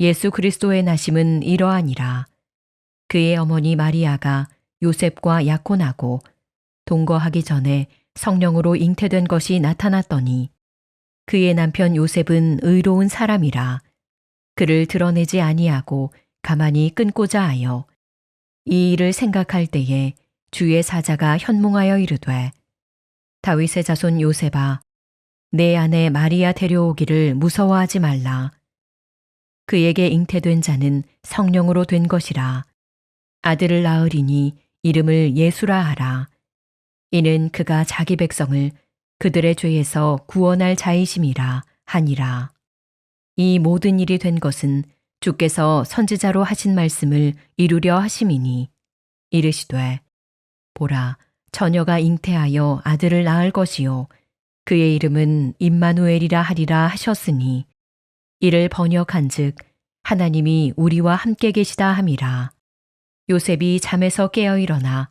예수 그리스도의 나심은 이러하니라. 그의 어머니 마리아가 요셉과 약혼하고 동거하기 전에 성령으로 잉태된 것이 나타났더니 그의 남편 요셉은 의로운 사람이라 그를 드러내지 아니하고 가만히 끊고자 하여 이 일을 생각할 때에 주의 사자가 현몽하여 이르되 다윗의 자손 요셉아 내 아내 마리아 데려오기를 무서워하지 말라. 그에게 잉태된 자는 성령으로 된 것이라. 아들을 낳으리니 이름을 예수라 하라. 이는 그가 자기 백성을 그들의 죄에서 구원할 자이심이라 하니라. 이 모든 일이 된 것은 주께서 선지자로 하신 말씀을 이루려 하심이니 이르시되 보라 처녀가 잉태하여 아들을 낳을 것이요 그의 이름은 임마누엘이라 하리라 하셨으니 이를 번역한즉 하나님이 우리와 함께 계시다 함이라. 요셉이 잠에서 깨어 일어나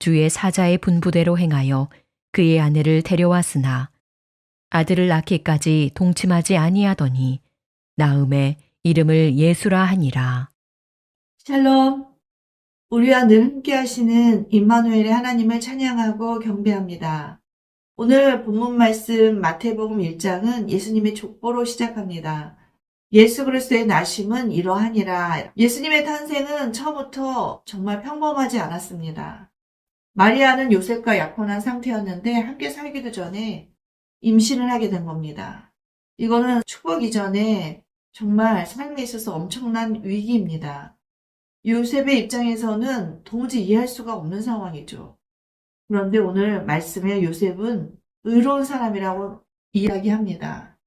주의 사자의 분부대로 행하여 그의 아내를 데려왔으나 아들을 낳기까지 동침하지 아니하더니 나음에 이름을 예수라 하니라. 샬롬, 우리와 늘 함께 하시는 임마누엘의 하나님을 찬양하고 경배합니다. 오늘 본문 말씀 마태복음 1장은 예수님의 족보로 시작합니다. 예수 그리스도의 나심은 이러하니라. 예수님의 탄생은 처음부터 정말 평범하지 않았습니다. 마리아는 요셉과 약혼한 상태였는데 함께 살기도 전에 임신을 하게 된 겁니다. 이거는 축복 이전에 정말 삶에 있어서 엄청난 위기입니다. 요셉의 입장에서는 도무지 이해할 수가 없는 상황이죠. 그런데 오늘 말씀에 요셉은 의로운 사람이라고 이야기합니다.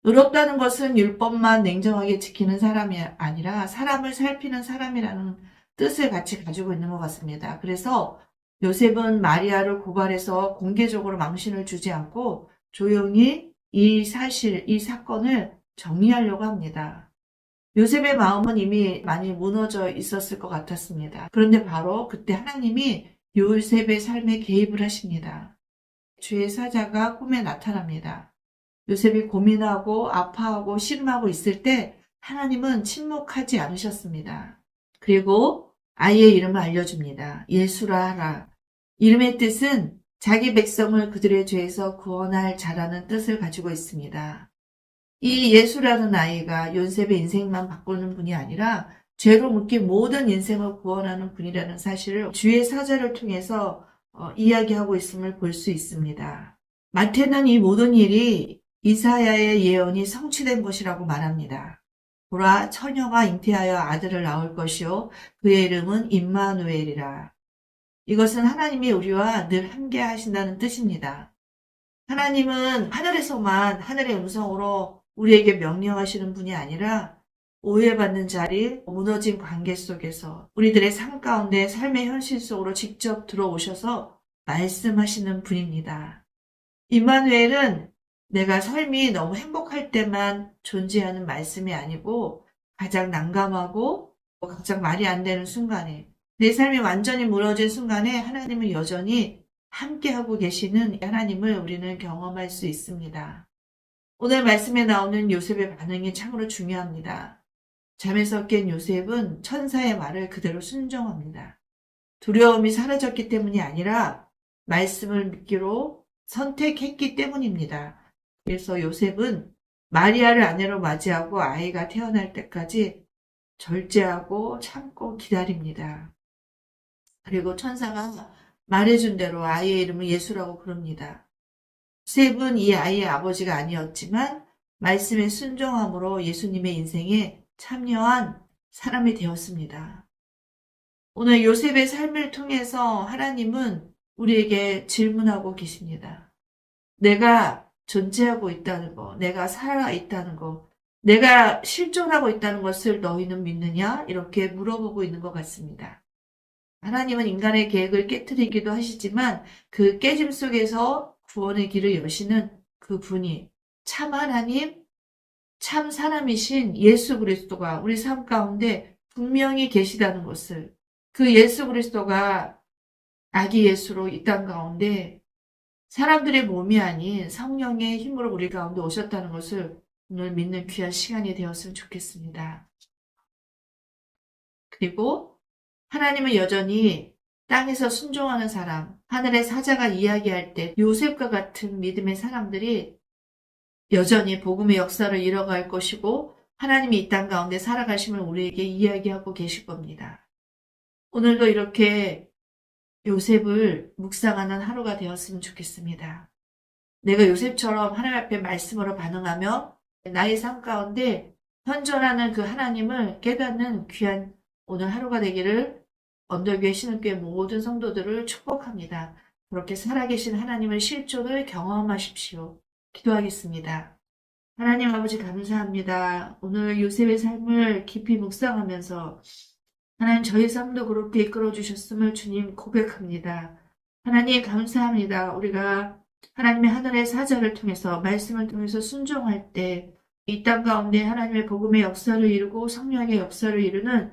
의롭다는 것은 율법만 냉정하게 지키는 사람이 아니라 사람을 살피는 사람이라는 뜻을 같이 가지고 있는 것 같습니다. 그래서 요셉은 마리아를 고발해서 공개적으로 망신을 주지 않고 조용히 이 사실, 이 사건을 정리하려고 합니다. 요셉의 마음은 이미 많이 무너져 있었을 것 같았습니다. 그런데 바로 그때 하나님이 요셉의 삶에 개입을 하십니다. 주의 사자가 꿈에 나타납니다. 요셉이 고민하고 아파하고 씨름하고 있을 때 하나님은 침묵하지 않으셨습니다. 그리고 아이의 이름을 알려줍니다. 예수라 하라. 이름의 뜻은 자기 백성을 그들의 죄에서 구원할 자라는 뜻을 가지고 있습니다. 이 예수라는 아이가 요셉의 인생만 바꾸는 분이 아니라 죄로 묶인 모든 인생을 구원하는 분이라는 사실을 주의 사자를 통해서 이야기하고 있음을 볼 수 있습니다. 마태는 이 모든 일이 이사야의 예언이 성취된 것이라고 말합니다. 보라 처녀가 잉태하여 아들을 낳을 것이요 그의 이름은 임마누엘이라. 이것은 하나님이 우리와 늘 함께 하신다는 뜻입니다. 하나님은 하늘에서만 하늘의 음성으로 우리에게 명령하시는 분이 아니라 오해받는 자리, 무너진 관계 속에서 우리들의 삶 가운데 삶의 현실 속으로 직접 들어오셔서 말씀하시는 분입니다. 임마누엘은 내가 삶이 너무 행복할 때만 존재하는 말씀이 아니고 가장 난감하고 가장 말이 안 되는 순간에 내 삶이 완전히 무너진 순간에 하나님은 여전히 함께하고 계시는 하나님을 우리는 경험할 수 있습니다. 오늘 말씀에 나오는 요셉의 반응이 참으로 중요합니다. 잠에서 깬 요셉은 천사의 말을 그대로 순종합니다. 두려움이 사라졌기 때문이 아니라 말씀을 믿기로 선택했기 때문입니다. 그래서 요셉은 마리아를 아내로 맞이하고 아이가 태어날 때까지 절제하고 참고 기다립니다. 그리고 천사가 말해준 대로 아이의 이름을 예수라고 부릅니다. 요셉은 이 아이의 아버지가 아니었지만 말씀에 순종함으로 예수님의 인생에 참여한 사람이 되었습니다. 오늘 요셉의 삶을 통해서 하나님은 우리에게 질문하고 계십니다. 내가 존재하고 있다는 거, 내가 살아있다는 거, 내가 실존하고 있다는 것을 너희는 믿느냐? 이렇게 물어보고 있는 것 같습니다. 하나님은 인간의 계획을 깨트리기도 하시지만 그 깨짐 속에서 구원의 길을 여시는 그 분이 참 하나님, 참 사람이신 예수 그리스도가 우리 삶 가운데 분명히 계시다는 것을 그 예수 그리스도가 아기 예수로 이 땅 가운데 사람들의 몸이 아닌 성령의 힘으로 우리 가운데 오셨다는 것을 오늘 믿는 귀한 시간이 되었으면 좋겠습니다. 그리고 하나님은 여전히 땅에서 순종하는 사람, 하늘의 사자가 이야기할 때 요셉과 같은 믿음의 사람들이 여전히 복음의 역사를 이뤄갈 것이고 하나님이 이 땅 가운데 살아가심을 우리에게 이야기하고 계실 겁니다. 오늘도 이렇게 요셉을 묵상하는 하루가 되었으면 좋겠습니다. 내가 요셉처럼 하나님 앞에 말씀으로 반응하며 나의 삶 가운데 현존하는 그 하나님을 깨닫는 귀한 오늘 하루가 되기를 언덕교회 신흥교회 모든 성도들을 축복합니다. 그렇게 살아계신 하나님의 실존을 경험하십시오. 기도하겠습니다. 하나님 아버지 감사합니다. 오늘 요셉의 삶을 깊이 묵상하면서 하나님 저희 삶도 그렇게 이끌어 주셨음을 주님 고백합니다. 하나님 감사합니다. 우리가 하나님의 하늘의 사자를 통해서 말씀을 통해서 순종할 때 이 땅 가운데 하나님의 복음의 역사를 이루고 성령의 역사를 이루는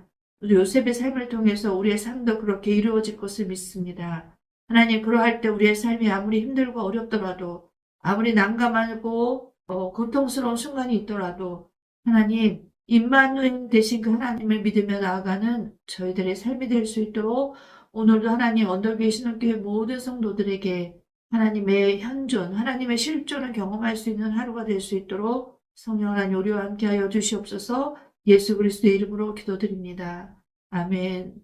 요셉의 삶을 통해서 우리의 삶도 그렇게 이루어질 것을 믿습니다. 하나님 그러할 때 우리의 삶이 아무리 힘들고 어렵더라도 아무리 난감하고 고통스러운 순간이 있더라도 하나님 임마누엘 되신 그 하나님을 믿으며 나아가는 저희들의 삶이 될 수 있도록 오늘도 하나님 언덕위에 신흥교회 모든 성도들에게 하나님의 현존, 하나님의 실존을 경험할 수 있는 하루가 될 수 있도록 성령 하나님 우리와 함께하여 주시옵소서. 예수 그리스도의 이름으로 기도드립니다. 아멘.